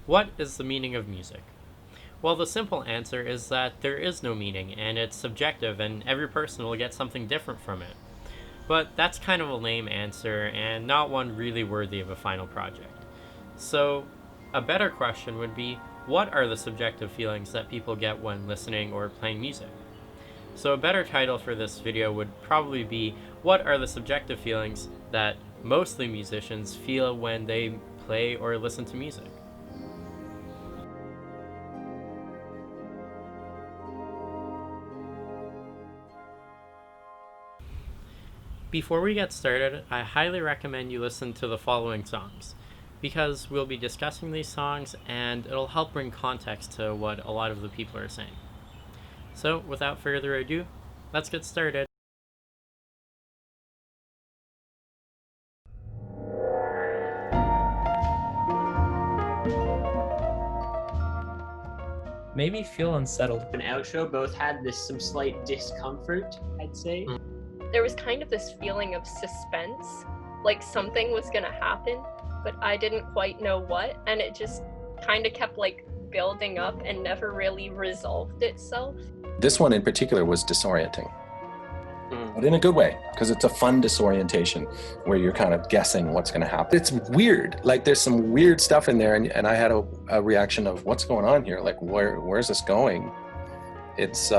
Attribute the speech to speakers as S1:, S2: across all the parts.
S1: What is the meaning of music? Well, the simple answer is that there is no meaning, and it's subjective, and every person will get something different from it. But that's kind of a lame answer, and not one really worthy of a final project. So, a better question would be, what are the subjective feelings that people get when listening or playing music? So, a better title for this video would probably be, what are the subjective feelings that mostly musicians feel when they play or listen to music? Before we get started, I highly recommend you listen to the following songs, because we'll be discussing these songs and it'll help bring context to what a lot of the people are saying. So, without further ado, let's get started.
S2: Made me feel unsettled.
S3: And outro both had some slight discomfort, I'd say.
S4: There was kind of this feeling of suspense, like something was gonna happen, but I didn't quite know what, and it just kind of kept like building up and never really resolved itself.
S5: This one in particular was disorienting, but in a good way, because it's a fun disorientation where you're kind of guessing what's going to happen. It's weird. Like there's some weird stuff in there, and I had a reaction of what's going on here. Like where's this going? It's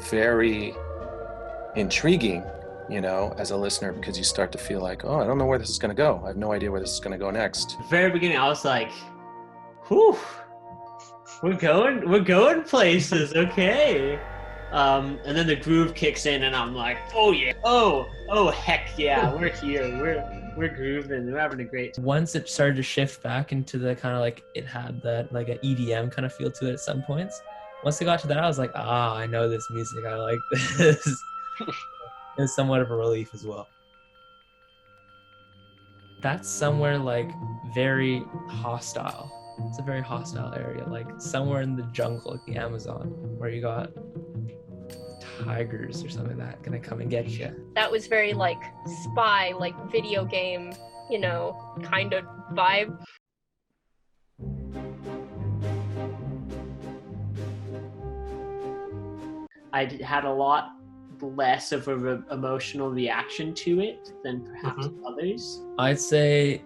S5: very intriguing, you know, as a listener, because you start to feel like, oh, I don't know where this is going to go. I have no idea where this is going to go next.
S3: The very beginning, I was like, whew, we're going places, okay. And then the groove kicks in, and I'm like, oh yeah, oh heck yeah, we're here, we're grooving, we're having a great time.
S2: Once it started to shift back into the kind of like, it had that like an EDM kind of feel to it at some points. Once it got to that, I was like, I know this music, I like this. It was somewhat of a relief as well. That's somewhere like very hostile. It's a very hostile area, like somewhere in the jungle, like the Amazon, where you got tigers or something like that gonna come and get you.
S4: That was very like spy, like video game, you know, kind of vibe.
S3: I had a lot less of an emotional reaction to it than perhaps others.
S2: I'd say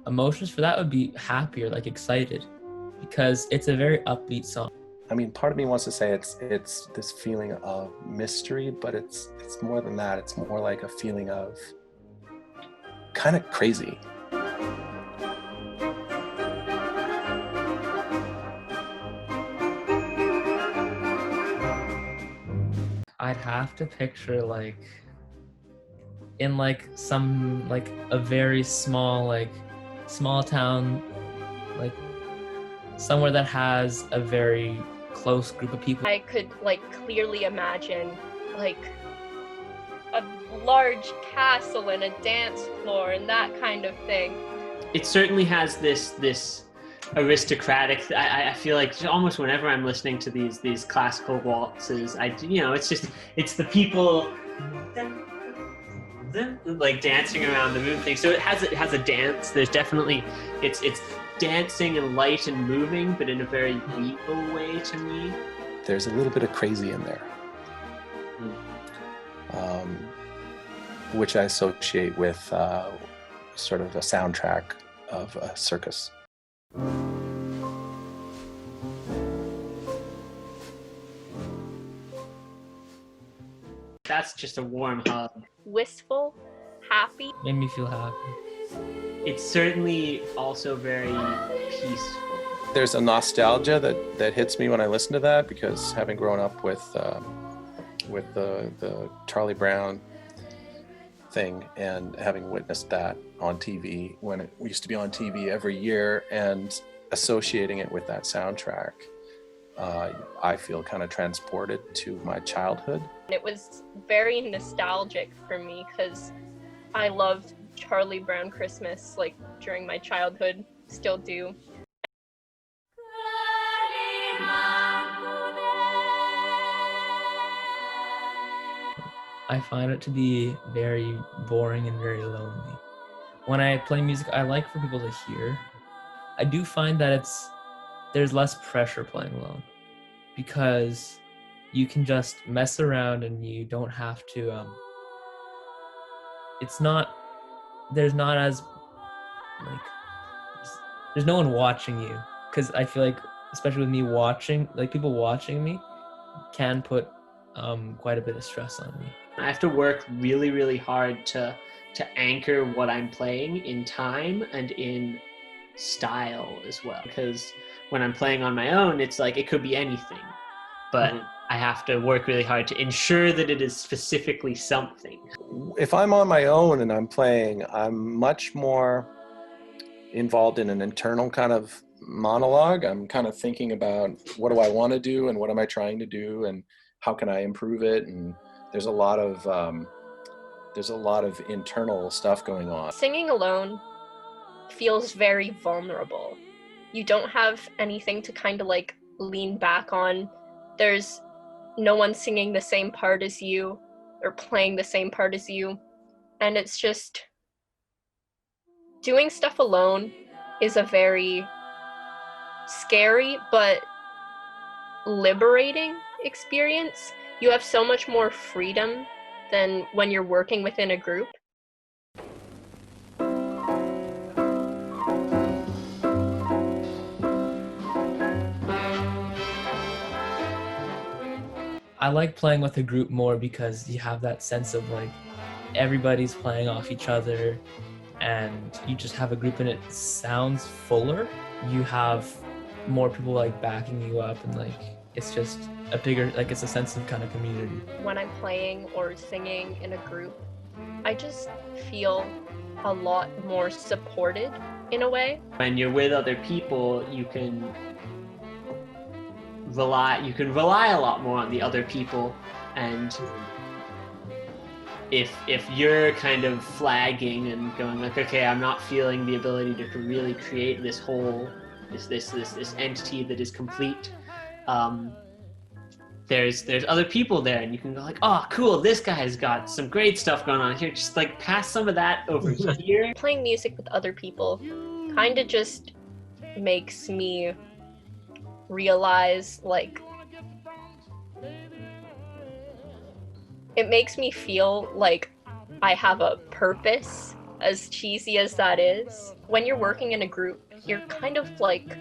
S2: emotions for that would be happier, like excited, because it's a very upbeat song.
S5: I mean, part of me wants to say it's this feeling of mystery, but it's more than that. It's more like a feeling of kind of crazy.
S2: I'd have to picture like in like some like a very small town, like somewhere that has a very close group of people.
S4: I could like clearly imagine like a large castle and a dance floor and that kind of thing.
S3: It certainly has this aristocratic. I feel like almost whenever I'm listening to these classical waltzes, it's the people like dancing around the room thing. So it has a dance. There's definitely it's dancing and light and moving, but in a very regal way to me.
S5: There's a little bit of crazy in there, which I associate with sort of a soundtrack of a circus.
S3: That's just a warm hug.
S4: Wistful, happy.
S2: Made me feel happy.
S3: It's certainly also very peaceful.
S5: There's a nostalgia that hits me when I listen to that, because having grown up with the Charlie Brown thing and having witnessed that on TV when it used to be on TV every year and associating it with that soundtrack, I feel kind of transported to my childhood.
S4: It was very nostalgic for me because I loved Charlie Brown Christmas like during my childhood, still do.
S2: I find it to be very boring and very lonely. When I play music, I like for people to hear. I do find that there's less pressure playing alone because you can just mess around and you don't have to there's not as like there's no one watching you, because I feel like, especially with me watching, like people watching me can put quite a bit of stress on me.
S3: I have to work really, really hard to anchor what I'm playing in time and in style as well. Because when I'm playing on my own, it's like it could be anything, but I have to work really hard to ensure that it is specifically something.
S5: If I'm on my own and I'm playing, I'm much more involved in an internal kind of monologue. I'm kind of thinking about what do I want to do and what am I trying to do and how can I improve it, and there's a lot of internal stuff going on.
S4: Singing alone feels very vulnerable. You don't have anything to kind of like lean back on. There's no one singing the same part as you or playing the same part as you. And it's just doing stuff alone is a very scary but liberating experience. You have so much more freedom than when you're working within a group.
S2: I like playing with a group more because you have that sense of like everybody's playing off each other and you just have a group and it sounds fuller. You have more people like backing you up, and like it's just a bigger, like it's a sense of kind of community.
S4: When I'm playing or singing in a group, I just feel a lot more supported in a way.
S3: When you're with other people, you can rely a lot more on the other people, and if you're kind of flagging and going like, okay, I'm not feeling the ability to really create this whole this entity that is complete, there's other people there, and you can go like, oh cool, this guy's got some great stuff going on here, just like pass some of that over here.
S4: Playing music with other people kind of just makes me realize, like, it makes me feel like I have a purpose, as cheesy as that is. When you're working in a group, you're kind of like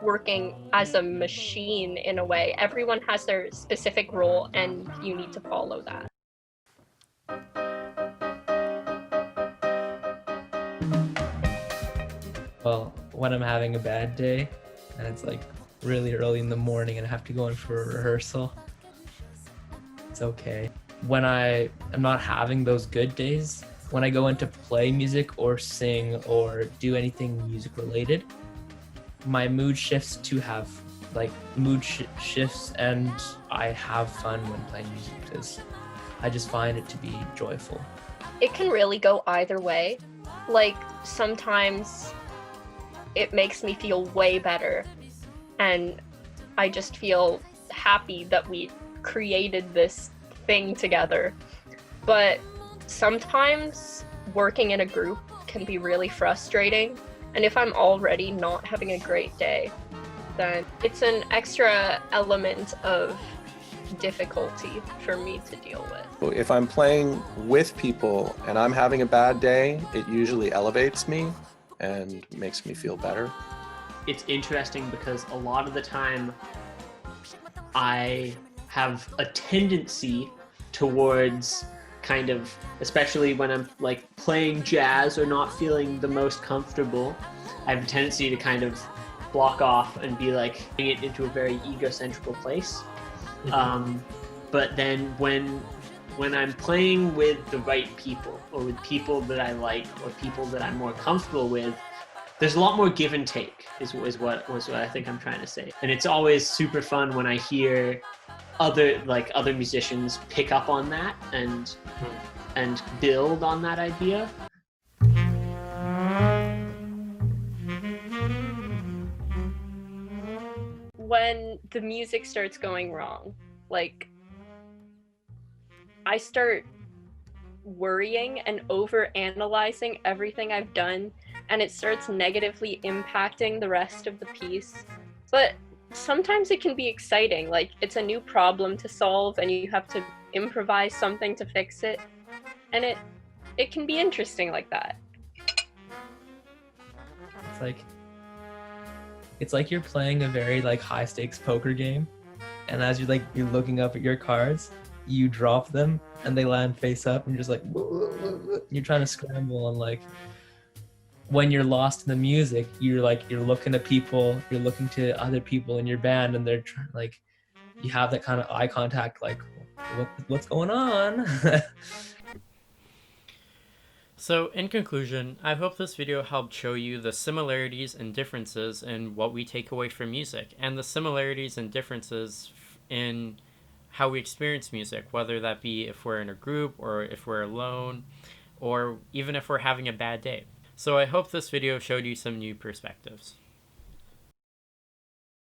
S4: working as a machine in a way. Everyone has their specific role and you need to follow that.
S2: Well, when I'm having a bad day and it's like really early in the morning and I have to go in for a rehearsal, it's okay. When I am not having those good days, when I go in to play music or sing or do anything music related, my mood shifts to have like shifts, and I have fun when playing music because I just find it to be joyful.
S4: It can really go either way. Like, sometimes it makes me feel way better and I just feel happy that we created this thing together. But sometimes working in a group can be really frustrating, and if I'm already not having a great day, then it's an extra element of difficulty for me to deal with.
S5: If I'm playing with people and I'm having a bad day, it usually elevates me and makes me feel better.
S3: It's interesting because a lot of the time I have a tendency towards kind of, especially when I'm like playing jazz or not feeling the most comfortable, I have a tendency to kind of block off and be like putting it into a very egocentric place. But then when I'm playing with the right people, or with people that I like, or people that I'm more comfortable with, there's a lot more give and take is what I think I'm trying to say. And it's always super fun when I hear other musicians pick up on that and build on that idea.
S4: When the music starts going wrong, like, I start worrying and over analyzing everything I've done and it starts negatively impacting the rest of the piece. But sometimes it can be exciting, like it's a new problem to solve and you have to improvise something to fix it, and it can be interesting like that.
S2: It's like you're playing a very like high stakes poker game, and as you're looking up at your cards, you drop them and they land face up, and you're just like you're trying to scramble, and like when you're lost in the music, you're looking at people, you're looking to other people in your band, and they're trying, like, you have that kind of eye contact, like what's going on.
S1: So, in conclusion, I hope this video helped show you the similarities and differences in what we take away from music, and the similarities and differences in how we experience music, whether that be if we're in a group, or if we're alone, or even if we're having a bad day. So I hope this video showed you some new perspectives.